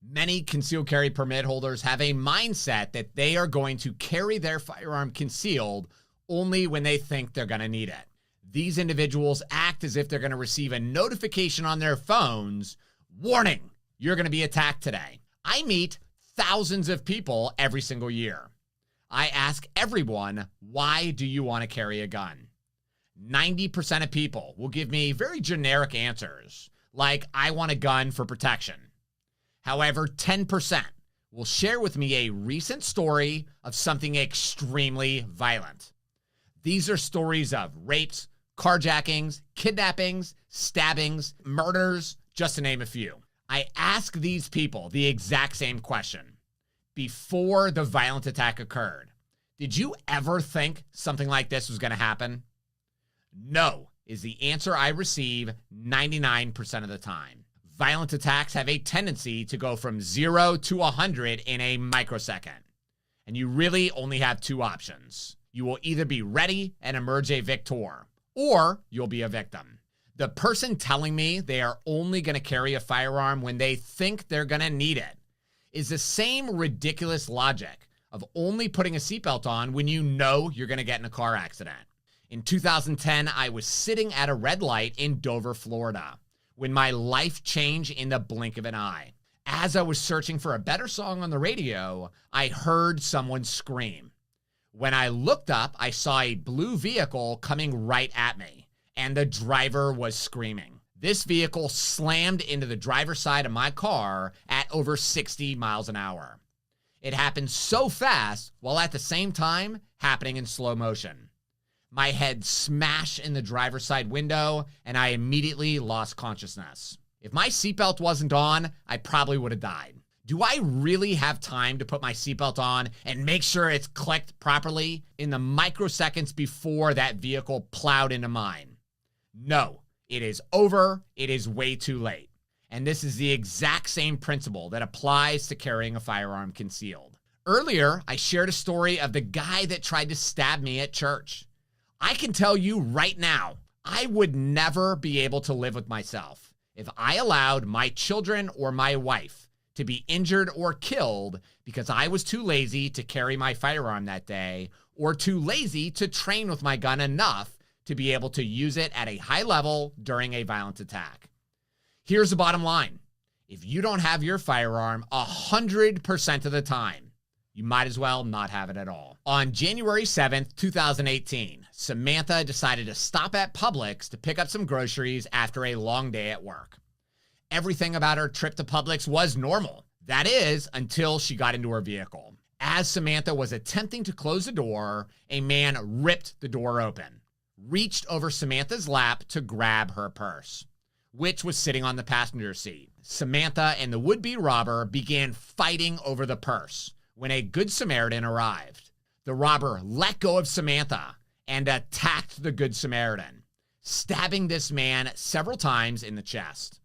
Many concealed carry permit holders have a mindset that they are going to carry their firearm concealed only when they think they're going to need it. These individuals act as if they're going to receive a notification on their phones, warning, you're going to be attacked today. I meet thousands of people every single year. I ask everyone, why do you want to carry a gun? 90% of people will give me very generic answers, like I want a gun for protection. However, 10% will share with me a recent story of something extremely violent. These are stories of rapes, carjackings, kidnappings, stabbings, murders, just to name a few. I ask these people the exact same question. Before the violent attack occurred, did you ever think something like this was going to happen? No is the answer I receive 99% of the time. Violent attacks have a tendency to go from 0 to 100 in a microsecond. And you really only have two options. You will either be ready and emerge a victor, or you'll be a victim. The person telling me they are only going to carry a firearm when they think they're going to need it is the same ridiculous logic of only putting a seatbelt on when you know you're going to get in a car accident. In 2010, I was sitting at a red light in Dover, Florida, when my life changed in the blink of an eye. As I was searching for a better song on the radio, I heard someone scream. When I looked up, I saw a blue vehicle coming right at me, and the driver was screaming. This vehicle slammed into the driver's side of my car at over 60 miles an hour. It happened so fast, while at the same time happening in slow motion. My head smashed in the driver's side window, and I immediately lost consciousness. If my seatbelt wasn't on, I probably would have died. Do I really have time to put my seatbelt on and make sure it's clicked properly in the microseconds before that vehicle plowed into mine? No, it is over. It is way too late. And this is the exact same principle that applies to carrying a firearm concealed. Earlier, I shared a story of the guy that tried to stab me at church. I can tell you right now, I would never be able to live with myself if I allowed my children or my wife to be injured or killed because I was too lazy to carry my firearm that day or too lazy to train with my gun enough to be able to use it at a high level during a violent attack. Here's the bottom line. If you don't have your firearm 100% of the time, you might as well not have it at all. On January 7th, 2018, Samantha decided to stop at Publix to pick up some groceries after a long day at work. Everything about her trip to Publix was normal. That is, until she got into her vehicle. As Samantha was attempting to close the door, a man ripped the door open, reached over Samantha's lap to grab her purse, which was sitting on the passenger seat. Samantha and the would-be robber began fighting over the purse when a Good Samaritan arrived. The robber let go of Samantha and attacked the Good Samaritan, stabbing this man several times in the chest.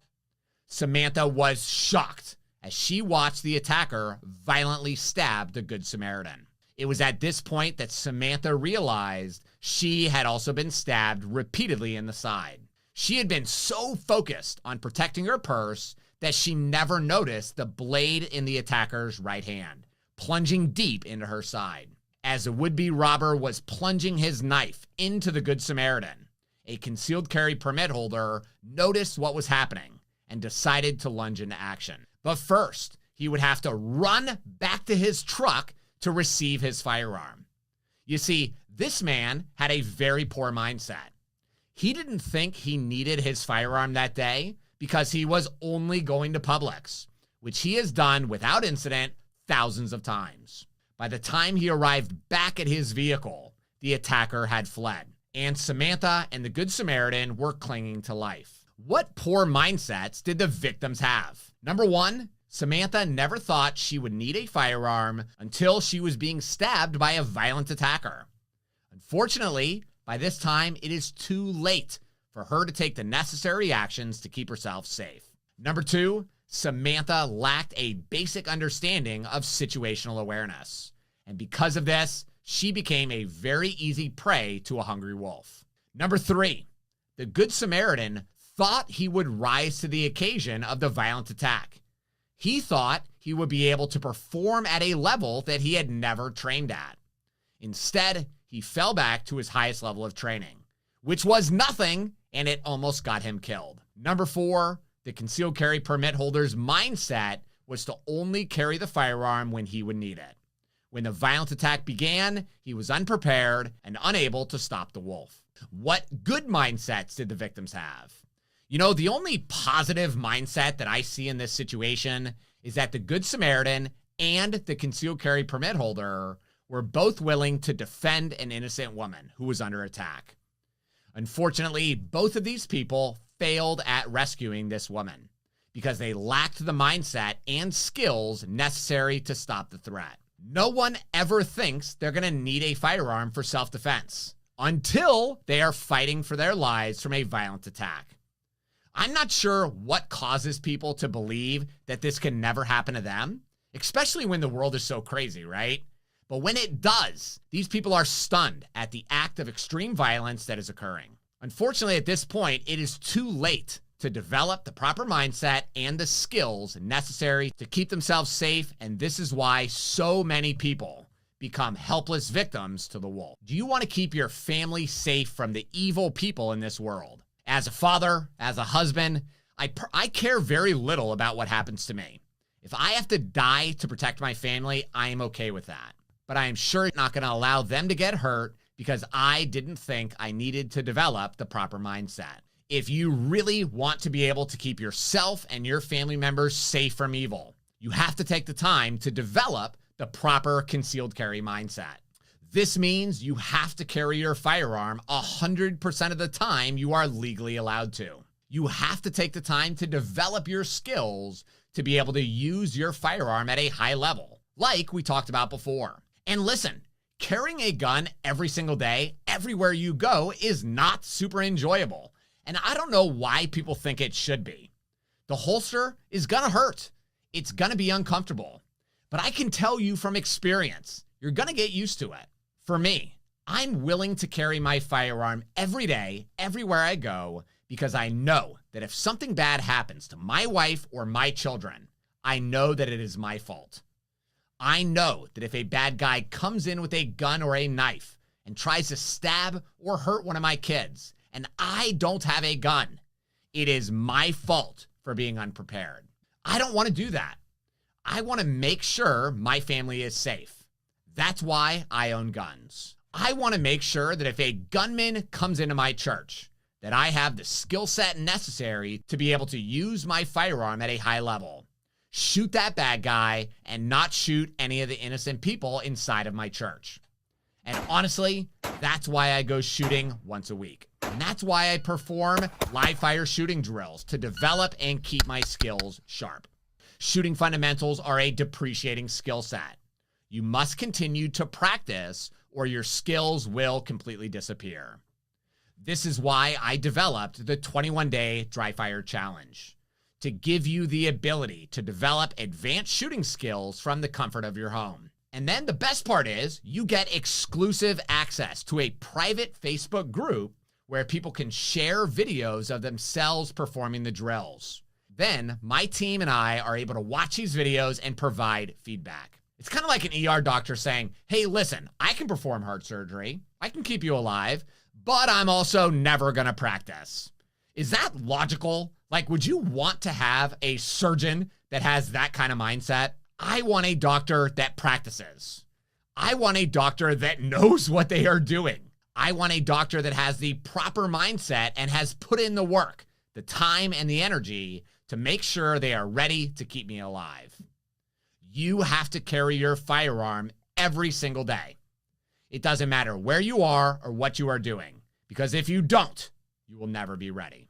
Samantha was shocked as she watched the attacker violently stab the Good Samaritan. It was at this point that Samantha realized she had also been stabbed repeatedly in the side. She had been so focused on protecting her purse that she never noticed the blade in the attacker's right hand, plunging deep into her side. As the would-be robber was plunging his knife into the Good Samaritan, a concealed carry permit holder noticed what was happening and decided to lunge into action. But first, he would have to run back to his truck to receive his firearm. You see, this man had a very poor mindset. He didn't think he needed his firearm that day because he was only going to Publix, which he has done without incident thousands of times. By the time he arrived back at his vehicle, the attacker had fled, and Samantha and the Good Samaritan were clinging to life. What poor mindsets did the victims have? Number one, Samantha never thought she would need a firearm until she was being stabbed by a violent attacker. Unfortunately, by this time, it is too late for her to take the necessary actions to keep herself safe. Number two, Samantha lacked a basic understanding of situational awareness. And because of this, she became a very easy prey to a hungry wolf. Number three, the Good Samaritan thought he would rise to the occasion of the violent attack. He thought he would be able to perform at a level that he had never trained at. Instead, he fell back to his highest level of training, which was nothing, and it almost got him killed. Number 4, the concealed carry permit holder's mindset was to only carry the firearm when he would need it. When the violent attack began, he was unprepared and unable to stop the wolf. What good mindsets did the victims have? You know, the only positive mindset that I see in this situation is that the Good Samaritan and the concealed carry permit holder were both willing to defend an innocent woman who was under attack. Unfortunately, both of these people failed at rescuing this woman because they lacked the mindset and skills necessary to stop the threat. No one ever thinks they're going to need a firearm for self-defense until they are fighting for their lives from a violent attack. I'm not sure what causes people to believe that this can never happen to them, especially when the world is so crazy, right? But when it does, these people are stunned at the act of extreme violence that is occurring. Unfortunately, at this point, it is too late to develop the proper mindset and the skills necessary to keep themselves safe, and this is why so many people become helpless victims to the wolf. Do you want to keep your family safe from the evil people in this world? As a father, as a husband, I care very little about what happens to me. If I have to die to protect my family, I am okay with that. But I am sure not going to allow them to get hurt because I didn't think I needed to develop the proper mindset. If you really want to be able to keep yourself and your family members safe from evil, you have to take the time to develop the proper concealed carry mindset. This means you have to carry your firearm 100% of the time you are legally allowed to. You have to take the time to develop your skills to be able to use your firearm at a high level, like we talked about before. And listen, carrying a gun every single day, everywhere you go, is not super enjoyable. And I don't know why people think it should be. The holster is gonna hurt. It's gonna be uncomfortable. But I can tell you from experience, you're gonna get used to it. For me, I'm willing to carry my firearm every day, everywhere I go, because I know that if something bad happens to my wife or my children, I know that it is my fault. I know that if a bad guy comes in with a gun or a knife and tries to stab or hurt one of my kids, and I don't have a gun, it is my fault for being unprepared. I don't want to do that. I want to make sure my family is safe. That's why I own guns. I want to make sure that if a gunman comes into my church, that I have the skill set necessary to be able to use my firearm at a high level, shoot that bad guy, and not shoot any of the innocent people inside of my church. And honestly, that's why I go shooting once a week. And that's why I perform live fire shooting drills to develop and keep my skills sharp. Shooting fundamentals are a depreciating skill set. You must continue to practice or your skills will completely disappear. This is why I developed the 21-day dry fire challenge, to give you the ability to develop advanced shooting skills from the comfort of your home. And then the best part is you get exclusive access to a private Facebook group where people can share videos of themselves performing the drills. Then my team and I are able to watch these videos and provide feedback. It's kind of like an ER doctor saying, hey, listen, I can perform heart surgery. I can keep you alive, but I'm also never going to practice. Is that logical? Like, would you want to have a surgeon that has that kind of mindset? I want a doctor that practices. I want a doctor that knows what they are doing. I want a doctor that has the proper mindset and has put in the work, the time and the energy to make sure they are ready to keep me alive. You have to carry your firearm every single day. It doesn't matter where you are or what you are doing, because if you don't, you will never be ready.